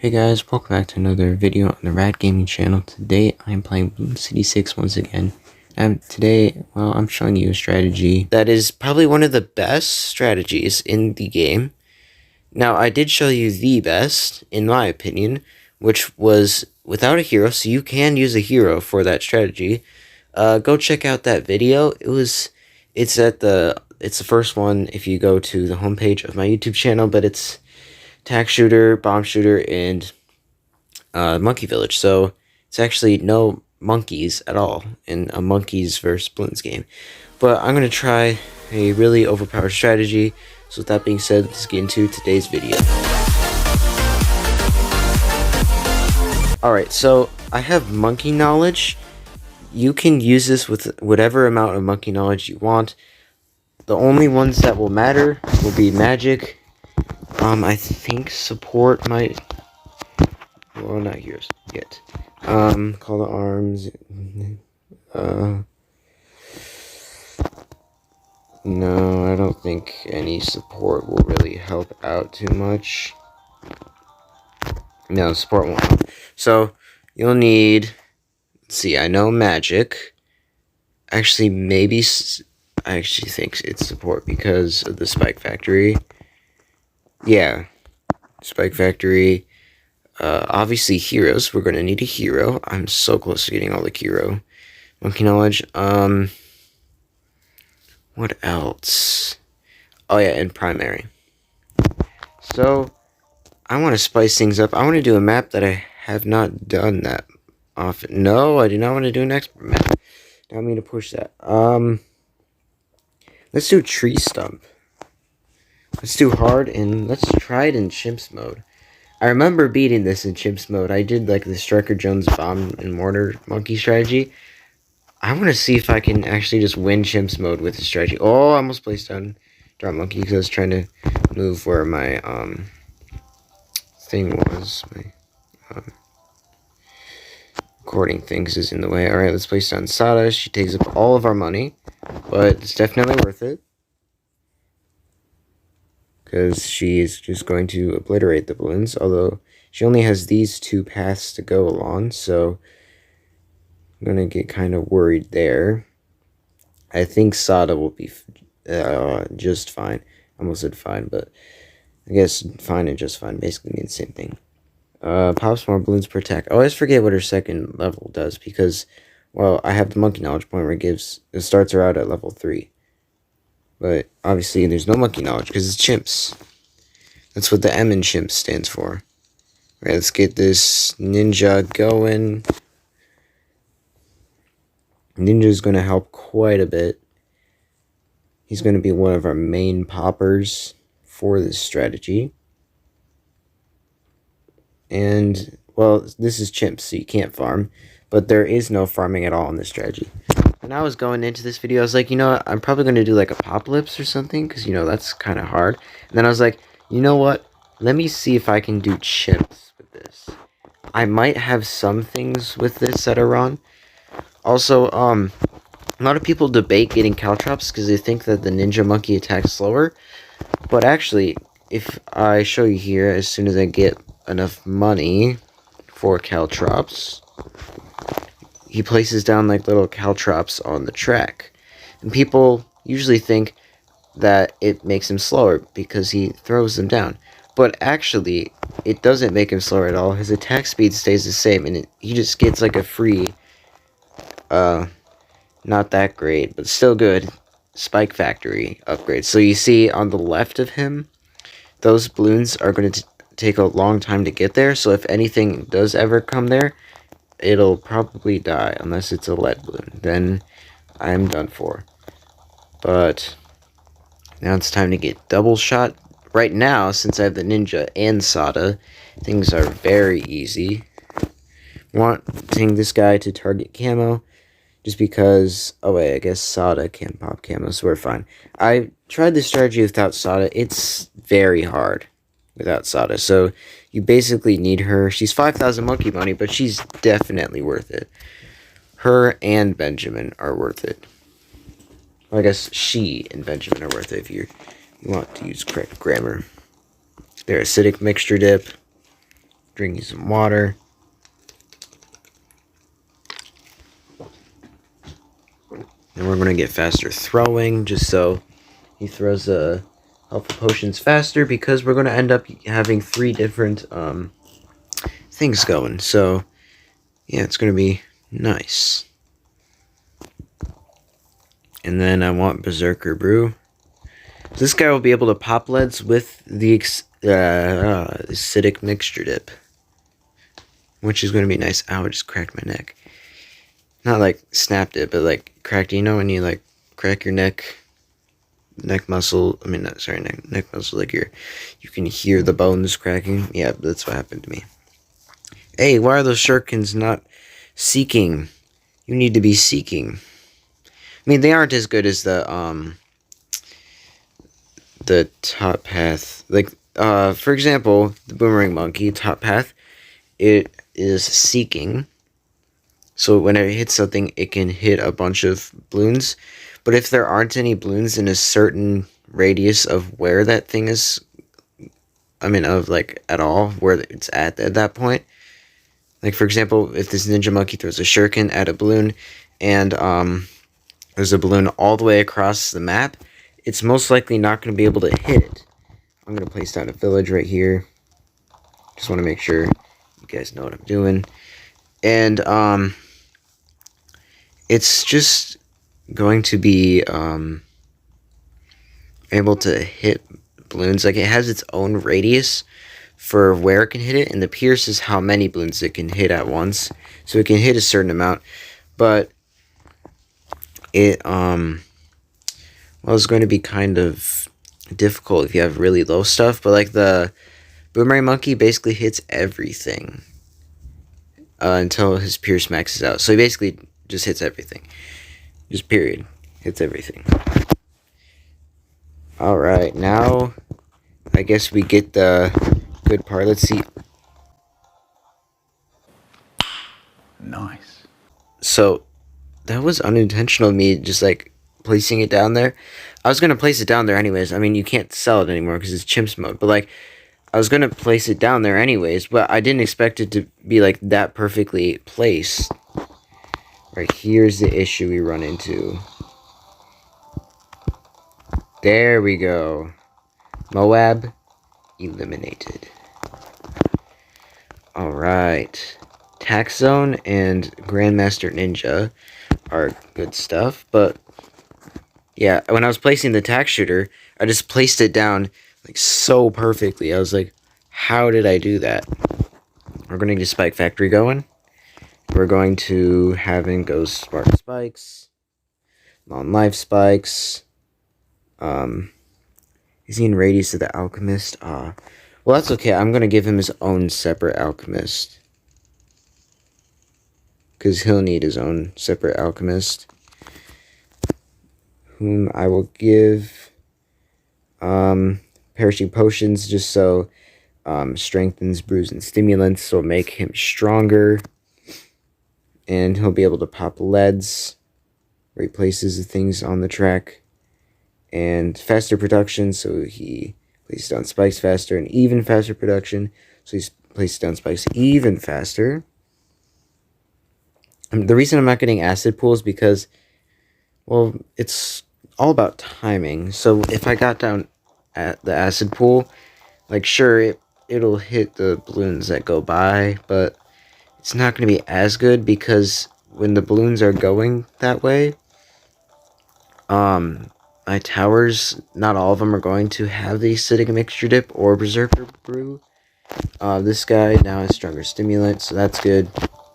Hey guys, welcome back to another video on the Rad Gaming channel. Today I am playing Bloons City 6 once again. And today, well, I'm showing you a strategy that is probably one of the best strategies in the game. Now, I did show you the best, in my opinion, which was without a hero, so you can use a hero for that strategy. Go check out that video. It's the first one if you go to the homepage of my YouTube channel, but it's tack shooter, bomb shooter, and monkey village. So it's actually no monkeys at all in a monkeys versus Bloons game. But I'm going to try a really overpowered strategy. So with that being said, let's get into today's video. Alright, so I have monkey knowledge. You can use this with whatever amount of monkey knowledge you want. The only ones that will matter will be magic. I think support might... Well, not heroes yet. Call to arms. No, I don't think any support will really help out too much. No, support won't help. So, you'll need... Let's see, I know magic. Actually, maybe... I actually think it's support because of the Spike Factory. Yeah. Spike Factory. Obviously heroes. We're going to need a hero. I'm so close to getting all the hero. Monkey knowledge. What else? Oh yeah, and primary. So, I want to spice things up. I want to do a map that I have not done that often. No, I do not want to do an expert map. Don't mean to push that. Let's do tree stump. Let's do hard, and let's try it in CHIMPS mode. I remember beating this in CHIMPS mode. I did like the Striker Jones bomb and mortar monkey strategy. I want to see if I can actually just win CHIMPS mode with the strategy. Oh, I almost placed down drop monkey because I was trying to move where my thing was. My recording things is in the way. Alright, let's place down Sada. She takes up all of our money, but it's definitely worth it. Because she is just going to obliterate the balloons, although she only has these two paths to go along, so I'm going to get kind of worried there. I think Sada will be just fine. I almost said fine, but I guess fine and just fine basically mean the same thing. Pops more balloons per attack. I always forget what her second level does because, well, I have the monkey knowledge point where it starts her out at level 3. But obviously there's no monkey knowledge because it's chimps. That's what the M in chimps stands for. Alright, let's get this ninja going. Ninja's going to help quite a bit. He's going to be one of our main poppers for this strategy. And, well, this is chimps, so you can't farm. But there is no farming at all in this strategy. When I was going into this video, I was like, you know what, I'm probably going to do like apocalypse or something, because, you know, that's kind of hard. And then I was like, you know what, let me see if I can do chimps with this. I might have some things with this that are wrong. Also, a lot of people debate getting caltrops because they think that the ninja monkey attacks slower. But actually, if I show you here, as soon as I get enough money for caltrops, he places down like little caltrops on the track. And people usually think that it makes him slower because he throws them down. But actually, it doesn't make him slower at all. His attack speed stays the same, and he just gets like a free, not that great, but still good, Spike Factory upgrade. So you see on the left of him, those balloons are going to take a long time to get there. So if anything does ever come there, it'll probably die, unless it's a lead balloon. Then I'm done for. But now it's time to get double shot. Right now, since I have the ninja and Sada, things are very easy. Wanting this guy to target camo, just because... Oh wait, I guess Sada can pop camo, so we're fine. I tried this strategy without Sada. It's very hard without Sada, so you basically need her. She's 5,000 monkey money, but she's definitely worth it. Her and Benjamin are worth it. Well, I guess she and Benjamin are worth it if you want to use correct grammar. Their acidic mixture dip. drinking some water. And we're going to get faster throwing, just so he throws helpful potions faster, because we're going to end up having 3 different things going. So, yeah, it's going to be nice. And then I want Berserker Brew. This guy will be able to pop leads with the acidic mixture dip, which is going to be nice. Ow, I just cracked my neck. Not like snapped it, but like cracked. You know when you like crack your neck muscle? I mean, not sorry, neck muscle. Like you can hear the bones cracking. Yeah, that's what happened to me. Hey, why are those shurikens not seeking? You need to be seeking. I mean, they aren't as good as the top path. Like, for example, the boomerang monkey top path, it is seeking. So when it hits something, it can hit a bunch of bloons. But if there aren't any bloons in a certain radius of where that thing is, I mean, of like at all, where it's at that point. Like, for example, if this ninja monkey throws a shuriken at a balloon, and there's a balloon all the way across the map, it's most likely not going to be able to hit it. I'm going to place down a village right here. Just want to make sure you guys know what I'm doing. And it's just going to be able to hit balloons. Like, it has its own radius for where it can hit it, and the pierce is how many balloons it can hit at once. So it can hit a certain amount, but it well, it's going to be kind of difficult if you have really low stuff. But like the boomerang monkey basically hits everything until his pierce maxes out. So he basically just hits everything. Just period. Hits everything. Alright, now I guess we get the good part. Let's see. Nice. So that was unintentional, me just like placing it down there. I was going to place it down there anyways. I mean, you can't sell it anymore because it's chimps mode. But like, I was going to place it down there anyways, but I didn't expect it to be like that perfectly placed. Right, here's the issue we run into. There we go. Moab eliminated. Alright. Tax Zone and Grandmaster Ninja are good stuff, but yeah, when I was placing the tax shooter, I just placed it down like so perfectly. I was like, how did I do that? We're going to get Spike Factory going. We're going to have him go Spark Spikes, Long Life Spikes. Is he in radius of the Alchemist? Well, that's okay. I'm going to give him his own separate Alchemist, because he'll need his own separate Alchemist, whom I will give Perishing Potions, just so strengthens, brews, and stimulants will make him stronger. And he'll be able to pop leads, replaces the things on the track, and faster production, so he places down spikes faster, and even faster production, so he places down spikes even faster. The reason I'm not getting acid pool is because, well, it's all about timing. So if I got down at the acid pool, like, sure, it'll hit the balloons that go by, but it's not going to be as good, because when the balloons are going that way, my towers, not all of them are going to have the acidic mixture dip or berserker brew. This guy now has stronger stimulant, so that's good.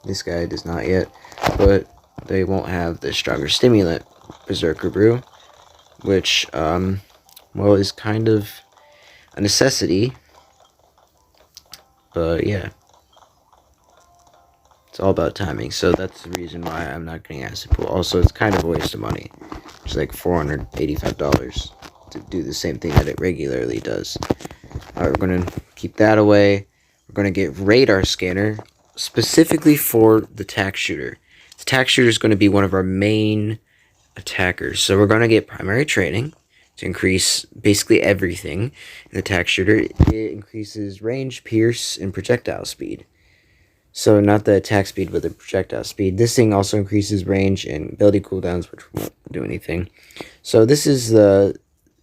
This guy does not yet, but they won't have the stronger stimulant berserker brew, which well, is kind of a necessity. But yeah, it's all about timing, so that's the reason why I'm not getting acid pool. Also, it's kind of a waste of money. It's like $485 to do the same thing that it regularly does. Alright, we're going to keep that away. We're going to get radar scanner specifically for the tack shooter. The tack shooter is going to be one of our main attackers. So we're going to get primary training, to increase basically everything in the attack shooter. It increases range, pierce, and projectile speed. So not the attack speed, but the projectile speed. This thing also increases range and ability cooldowns, which won't do anything. So this is the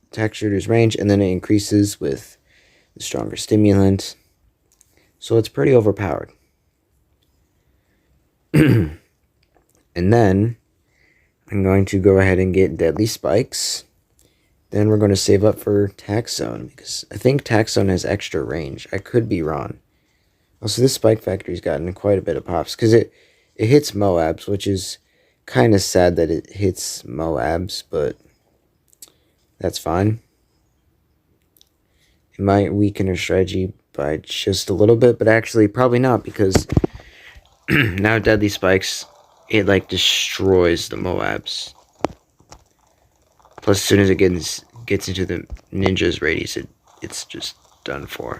attack shooter's range, and then it increases with the stronger stimulant. So it's pretty overpowered. And then I'm going to go ahead and get Deadly Spikes. Then we're going to save up for Tax Zone, because I think Tax Zone has extra range. I could be wrong. Also, this Spike Factory's gotten quite a bit of pops, because it hits Moabs, which is kind of sad that it hits Moabs, but that's fine. It might weaken her strategy by just a little bit, but actually probably not, because now Deadly Spikes, it like destroys the Moabs. Plus, as soon as it gets into the ninja's radius, it's just done for.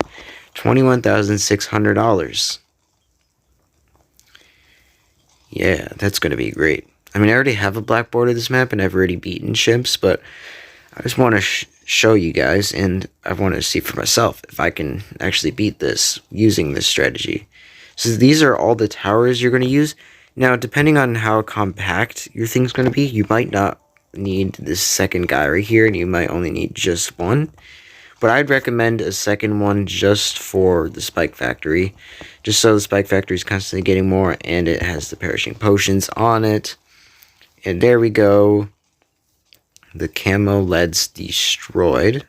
$21,600. Yeah, that's going to be great. I mean, I already have a black board of this map, and I've already beaten chimps, but I just want to show you guys, and I want to see for myself if I can actually beat this using this strategy. So these are all the towers you're going to use. Now, depending on how compact your thing's going to be, you might not need this second guy right here, and you might only need just one. But I'd recommend a second one just for the Spike Factory, just so the Spike Factory is constantly getting more, and it has the perishing potions on it. And there we go. The camo lead's destroyed.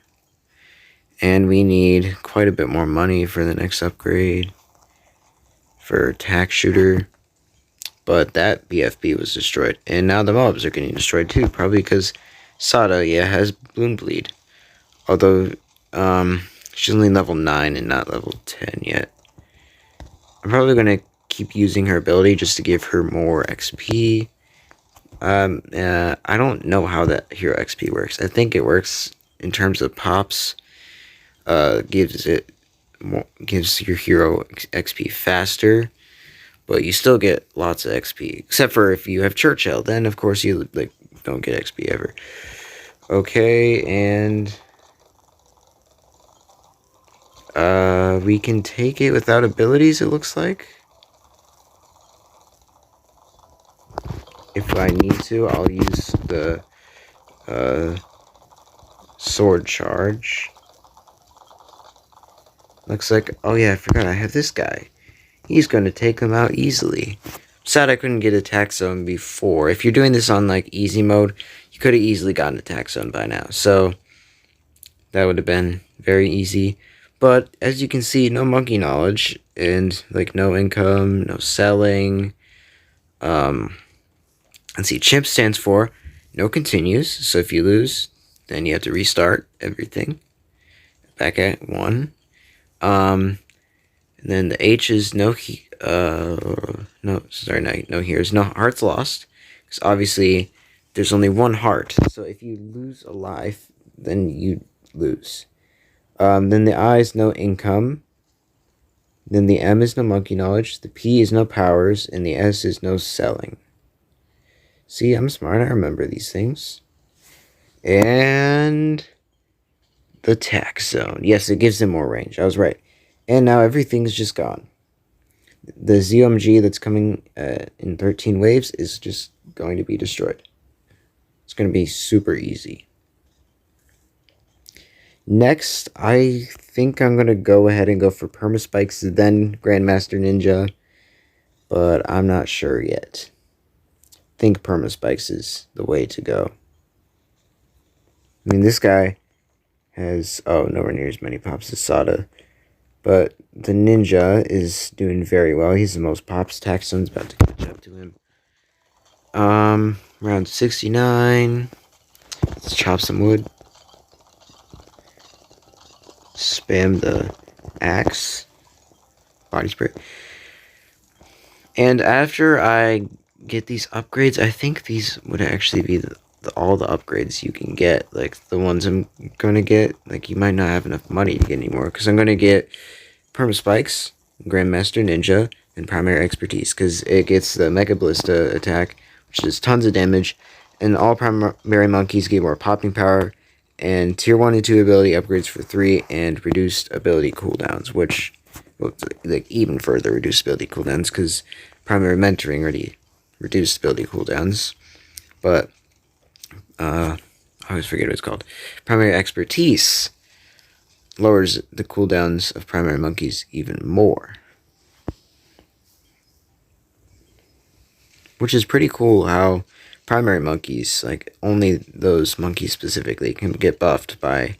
And we need quite a bit more money for the next upgrade for attack shooter. But that BFB was destroyed. And now the mobs are getting destroyed too, probably because Sada, yeah, has Bloon Bleed. Although, she's only level 9 and not level 10 yet. I'm probably going to keep using her ability just to give her more XP. I don't know how that hero XP works. I think it works in terms of pops. Gives your hero XP faster, but you still get lots of XP. Except for if you have Churchill, then of course you don't get XP ever. Okay, and we can take it without abilities, it looks like. If I need to, I'll use the sword charge. Looks like, oh yeah, I forgot I have this guy. He's going to take them out easily. Sad I couldn't get attack zone before. If you're doing this on like easy mode, you could have easily gotten attack zone by now. So that would have been very easy. But as you can see, no monkey knowledge and like no income, no selling. Let's see, CHIMPS stands for no continues. So if you lose, then you have to restart everything back at 1. And then the H is no here's no hearts lost, because obviously there's only one heart. So if you lose a life, then you lose. Then the I is no income. Then the M is no monkey knowledge. The P is no powers, and the S is no selling. See, I'm smart. I remember these things. And the tax zone. Yes, it gives them more range. I was right. And now everything's just gone. The ZOMG that's coming in 13 waves is just going to be destroyed. It's going to be super easy. Next, I think I'm going to go ahead and go for Permaspikes, then Grandmaster Ninja. But I'm not sure yet. I think Permaspikes is the way to go. I mean, this guy has, nowhere near as many pops as Sada. But the ninja is doing very well. He's the most pops. Tax zone's about to catch up to him. Round 69. Let's chop some wood. Spam the axe. Body spray. And after I get these upgrades, I think these would actually be all the upgrades you can get. Like the ones I'm going to get. Like you might not have enough money to get anymore. Because I'm going to get Permaspikes, Grandmaster Ninja, and Primary Expertise. Because it gets the Mega Ballista attack, which does tons of damage. And all Primary Monkeys get more popping power. and tier 1 and 2 ability upgrades for 3, and reduced ability cooldowns, which, well, like, even further reduced ability cooldowns, because primary mentoring already reduced ability cooldowns. But, I always forget what it's called. Primary expertise lowers the cooldowns of primary monkeys even more. Which is pretty cool how primary monkeys, like only those monkeys specifically, can get buffed by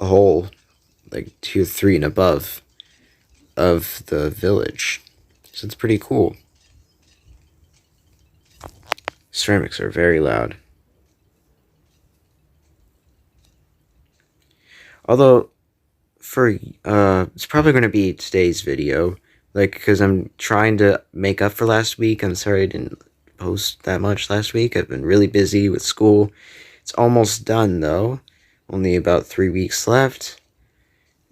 a whole, like, tier 3 and above of the village. So it's pretty cool. Ceramics are very loud. Although, for, it's probably going to be today's video, like, because I'm trying to make up for last week. I'm sorry I didn't post that much last week. I've been really busy with school. It's almost done, though. Only about 3 weeks left.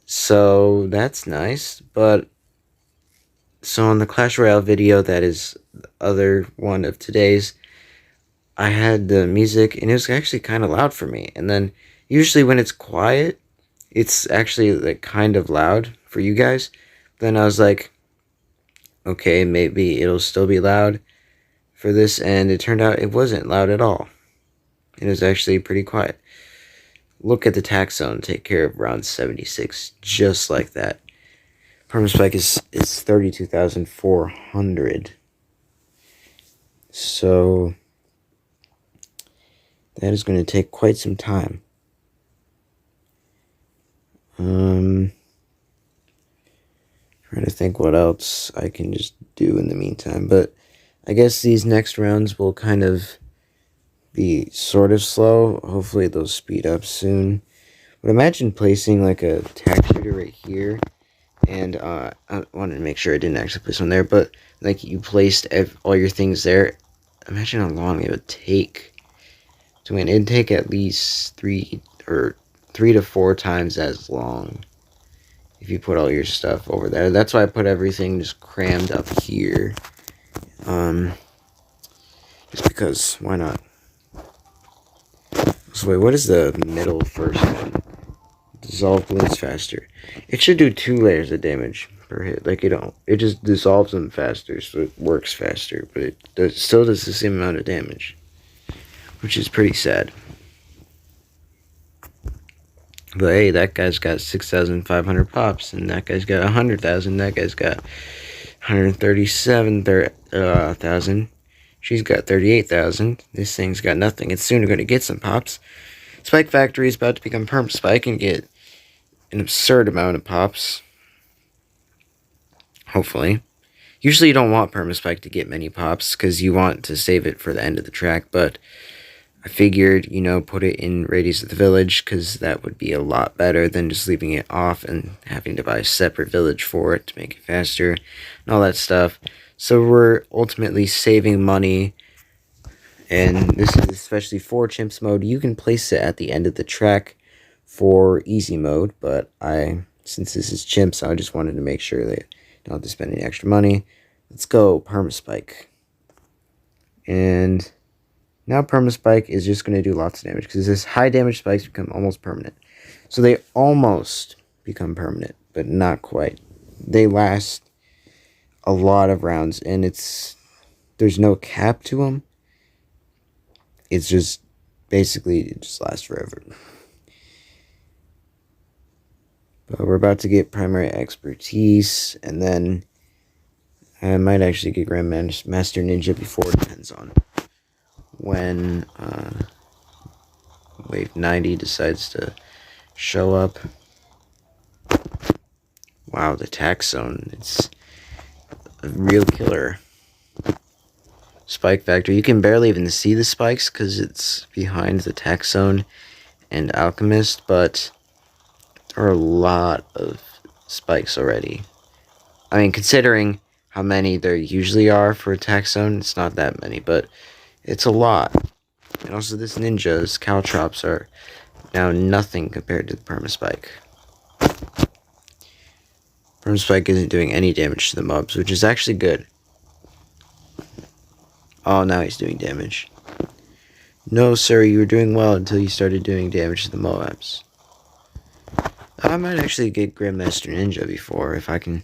So, that's nice. But, so on the Clash Royale video, that is the other one of today's, I had the music, and it was actually kind of loud for me. And then, usually when it's quiet, it's actually, like, kind of loud for you guys. Then I was like, okay, maybe it'll still be loud for this, and it turned out it wasn't loud at all. It was actually pretty quiet. Look at the tax zone, take care of round 76, just like that. Permaspike is 32,400. So that is going to take quite some time. Trying to think what else I can just do in the meantime, but I guess these next rounds will kind of be sort of slow. Hopefully they'll speed up soon. But imagine placing like a tack shooter right here, and I wanted to make sure I didn't actually place one there, but like you placed all your things there. Imagine how long it would take to win. It'd take at least 3 to 4 times as long if you put all your stuff over there. That's why I put everything just crammed up here. Just because, why not? So wait, what is the middle first one? Dissolve balloons faster. It should do 2 layers of damage per hit. Like, it just dissolves them faster, so it works faster, but it still does the same amount of damage, which is pretty sad. But hey, that guy's got 6,500 pops, and that guy's got 100,000. That guy's got 137,000. She's got 38,000. This thing's got nothing. It's soon going to get some pops. Spike Factory is about to become Perm Spike and get an absurd amount of pops. Hopefully. Usually you don't want Permaspike to get many pops because you want to save it for the end of the track, but I figured, put it in Radius of the Village, because that would be a lot better than just leaving it off and having to buy a separate village for it to make it faster and all that stuff. So we're ultimately saving money, and this is especially for Chimps mode. You can place it at the end of the track for easy mode, but since this is Chimps, I just wanted to make sure that you don't have to spend any extra money. Let's go Permaspike. And now Permaspike is just going to do lots of damage, because this high damage spikes become almost permanent. So they almost become permanent, but not quite. They last a lot of rounds, and there's no cap to them. It's just, basically, it just lasts forever. But we're about to get primary expertise, and then I might actually get Grandmaster Ninja before, it depends on when wave 90 decides to show up. Wow, the tax zone, it's a real killer. Spike Factory, you can barely even see the spikes because it's behind the tax zone and Alchemist, but there are a lot of spikes already. I mean, considering how many there usually are for a tax zone, it's not that many, but it's a lot. And also this ninja's caltrops are now nothing compared to the Permaspike. Permaspike isn't doing any damage to the mobs, which is actually good. Oh, now he's doing damage. No, sir, you were doing well until you started doing damage to the Moabs. I might actually get Grandmaster Ninja before, if I can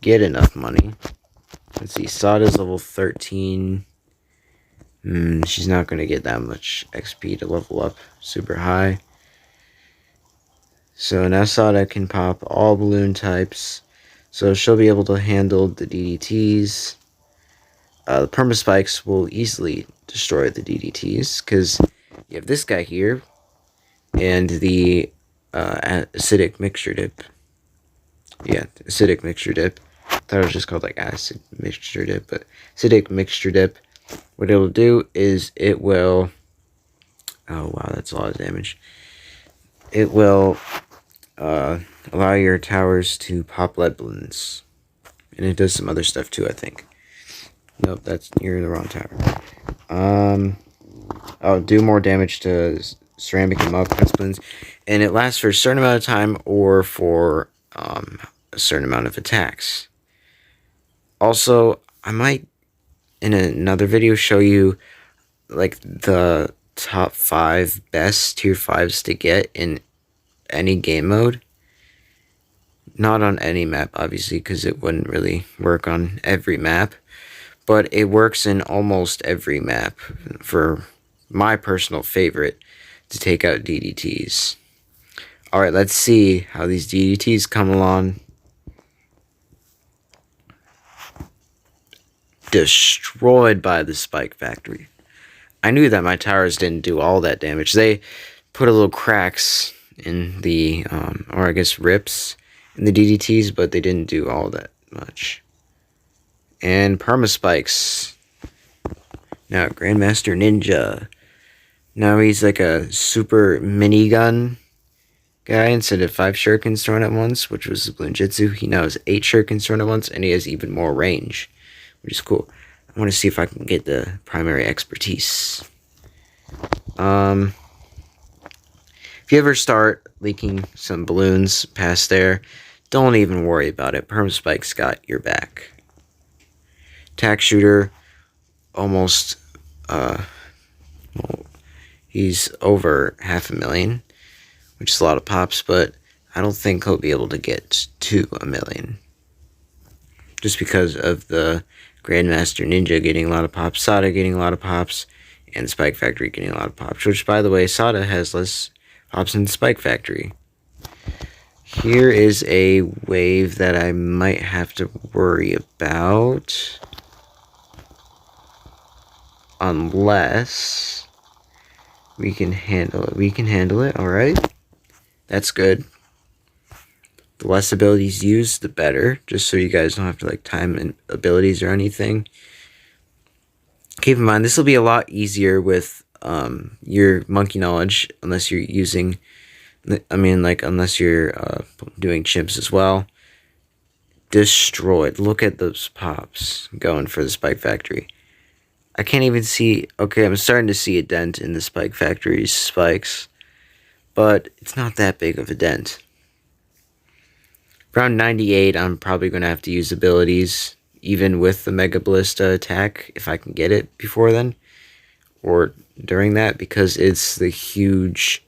get enough money. Let's see, Sada's level 13. She's not going to get that much XP to level up super high. So now Sada can pop all balloon types. So she'll be able to handle the DDTs. The permaspikes will easily destroy the DDTs, because you have this guy here, and the acidic mixture dip. Yeah, acidic mixture dip. I thought it was just called like acid mixture dip, but acidic mixture dip. What it'll do is it will... Oh wow, that's a lot of damage. It will allow your towers to pop lead balloons. And it does some other stuff too, I think. Nope, you're in the wrong tower. Oh, do more damage to ceramic and mud balloons. And it lasts for a certain amount of time, or for a certain amount of attacks. Also, I might, in another video, show you like the top 5 best tier 5s to get in any game mode. Not on any map, obviously, because it wouldn't really work on every map. But it works in almost every map for my personal favorite to take out DDTs. Alright, let's see how these DDTs come along. Destroyed by the Spike Factory. I knew that my towers didn't do all that damage. They put a little cracks in the, or I guess rips in the DDTs, but they didn't do all that much. And permaspikes. Now, Grandmaster Ninja. Now he's like a super minigun guy. Instead of 5 shurikens thrown at once, which was the Bloon Jitsu, he now has 8 shurikens thrown at once, and he has even more range, which is cool. I want to see if I can get the primary expertise. If you ever start leaking some balloons past there, don't even worry about it. Permaspike's got your back. Attack shooter, almost, well, he's over 500,000, which is a lot of pops, but I don't think he'll be able to get to 1,000,000. Just because of the Grandmaster Ninja getting a lot of pops, Sada getting a lot of pops, and the Spike Factory getting a lot of pops. Which, by the way, Sada has less pops than the Spike Factory. Here is a wave that I might have to worry about. Unless we can handle it. We can handle it, alright. That's good. The less abilities used, the better. Just so you guys don't have to like time abilities or anything. Keep in mind, this will be a lot easier with your monkey knowledge, unless you're using, unless you're doing chimps as well. Destroyed. Look at those pops going for the Spike Factory. I can't even see. Okay, I'm starting to see a dent in the Spike Factory's spikes, but it's not that big of a dent. Around 98, I'm probably going to have to use abilities, even with the Mega Ballista attack, if I can get it before then, or during that, because it's the huge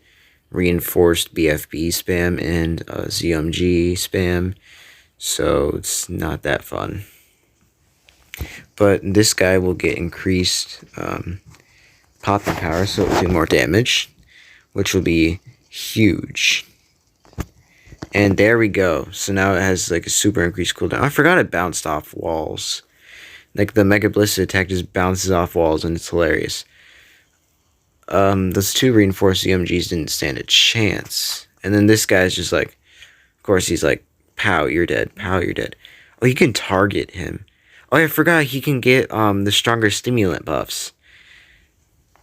reinforced BFB spam and ZMG spam, so it's not that fun. But this guy will get increased popping power, so it'll do more damage, which will be huge. And there we go. So now it has like a super increased cooldown. I forgot it bounced off walls. Like the Mega Ballista attack just bounces off walls, and it's hilarious. Those 2 reinforced EMGs didn't stand a chance. And then this guy's just like, of course he's like, pow, you're dead. Pow, you're dead. Oh, you can target him. Oh, I forgot he can get the stronger stimulant buffs.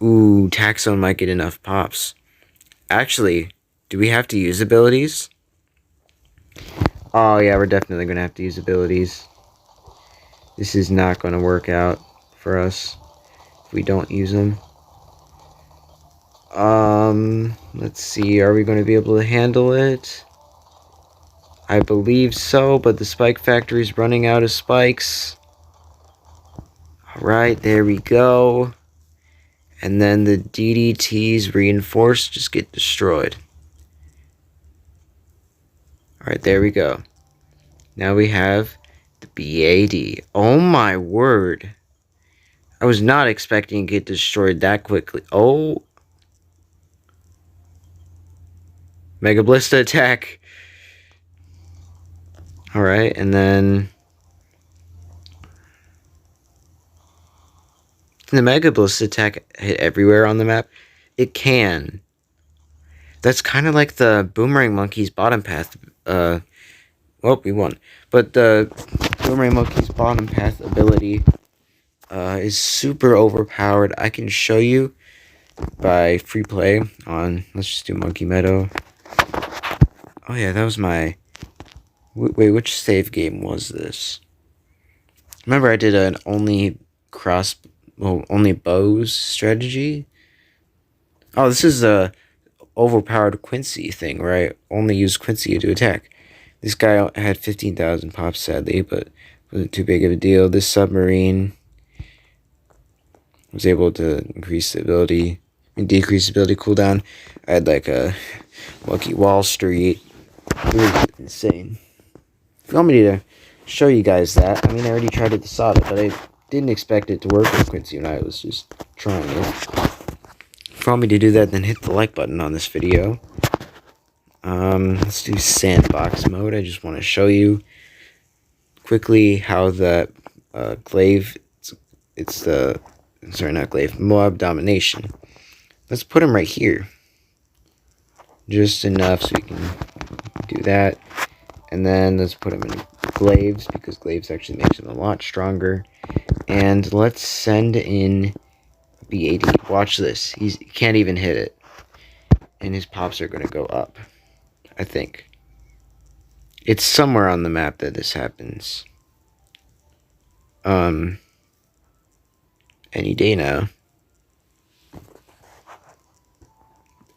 Ooh, Taxone might get enough pops. Actually, do we have to use abilities? Oh yeah, we're definitely going to have to use abilities. This is not going to work out for us if we don't use them. Let's see, are we going to be able to handle it? I believe so, but the Spike Factory's running out of spikes. Alright, there we go. And then the DDTs reinforced just get destroyed. Alright, there we go. Now we have the BAD. Oh my word. I was not expecting to get destroyed that quickly. Oh. Mega Ballista attack. Alright, and then... Can the Mega Ballista attack hit everywhere on the map? It can. That's kind of like the Boomerang Monkey's bottom path. Well, we won. But the Boomerang Monkey's bottom path ability is super overpowered. I can show you by free play on... Let's just do Monkey Meadow. Oh yeah, that was my... Wait, which save game was this? Remember I did an only bows strategy? Oh, this is a overpowered Quincy thing, where I only use Quincy to attack. This guy had 15,000 pops, sadly, but wasn't too big of a deal. This submarine was able to increase the ability, and decrease the ability cooldown. I had like a Lucky Wall Street. It was insane. If you want me to show you guys that, I mean, I already tried it to Sada, but I didn't expect it to work with Quincy when I was just trying it. If you want me to do that, then hit the like button on this video. Let's do sandbox mode. I just want to show you quickly how the glaive, it's the, sorry, not glaive, Moab domination. Let's put him right here. Just enough so we can do that. And then let's put him in glaives, because glaives actually makes him a lot stronger. And let's send in BAD. Watch this. He can't even hit it. And his pops are going to go up. I think. It's somewhere on the map that this happens. Any day now.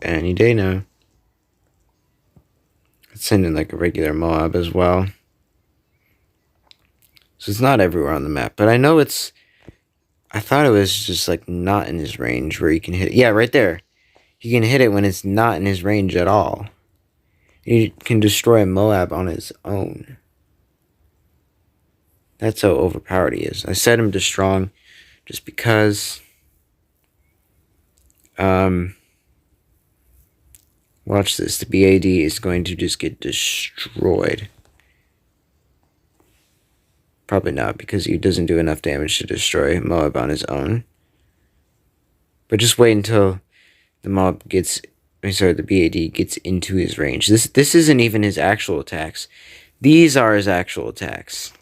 Any day now. Let's send in like a regular Moab as well. So it's not everywhere on the map, but I know it's... I thought it was just like not in his range where you can hit it. Yeah, right there. You can hit it when it's not in his range at all. He can destroy a Moab on his own. That's how overpowered he is. I set him to strong just because... Watch this. The BAD is going to just get destroyed. Probably not, because he doesn't do enough damage to destroy Moab on his own. But just wait until the Moab gets... Sorry, the BAD gets into his range. This isn't even his actual attacks. These are his actual attacks.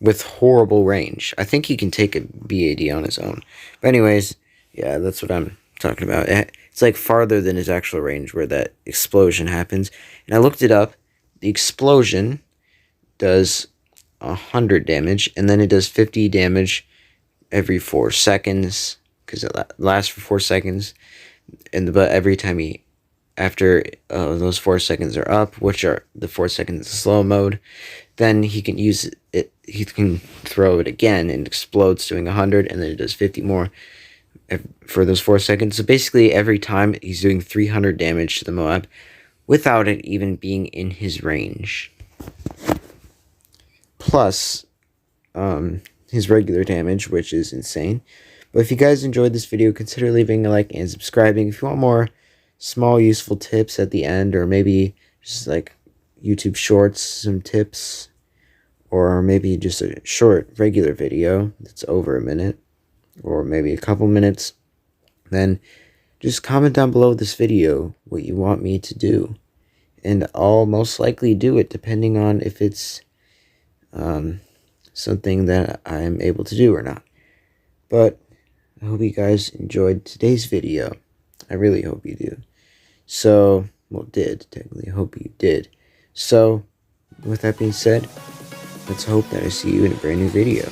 With horrible range. I think he can take a BAD on his own. But anyways, yeah, that's what I'm talking about. It's like farther than his actual range where that explosion happens. And I looked it up. The explosion does 100 damage, and then it does 50 damage every 4 seconds. Because it lasts for 4 seconds, but every time after those 4 seconds are up, which are the 4 seconds slow mode, then he can use it. He can throw it again and explodes, doing 100, and then it does 50 more for those 4 seconds. So basically, every time he's doing 300 damage to the Moab, without it even being in his range. Plus, his regular damage, which is insane. But if you guys enjoyed this video, consider leaving a like and subscribing. If you want more small useful tips at the end, or maybe just like YouTube shorts, some tips, or maybe just a short regular video that's over a minute, or maybe a couple minutes, then just comment down below this video what you want me to do. And I'll most likely do it, depending on if it's something that I'm able to do or not. But I hope you guys enjoyed today's video. I really hope you do. So, well, technically, I hope you did. So, with that being said, let's hope that I see you in a brand new video.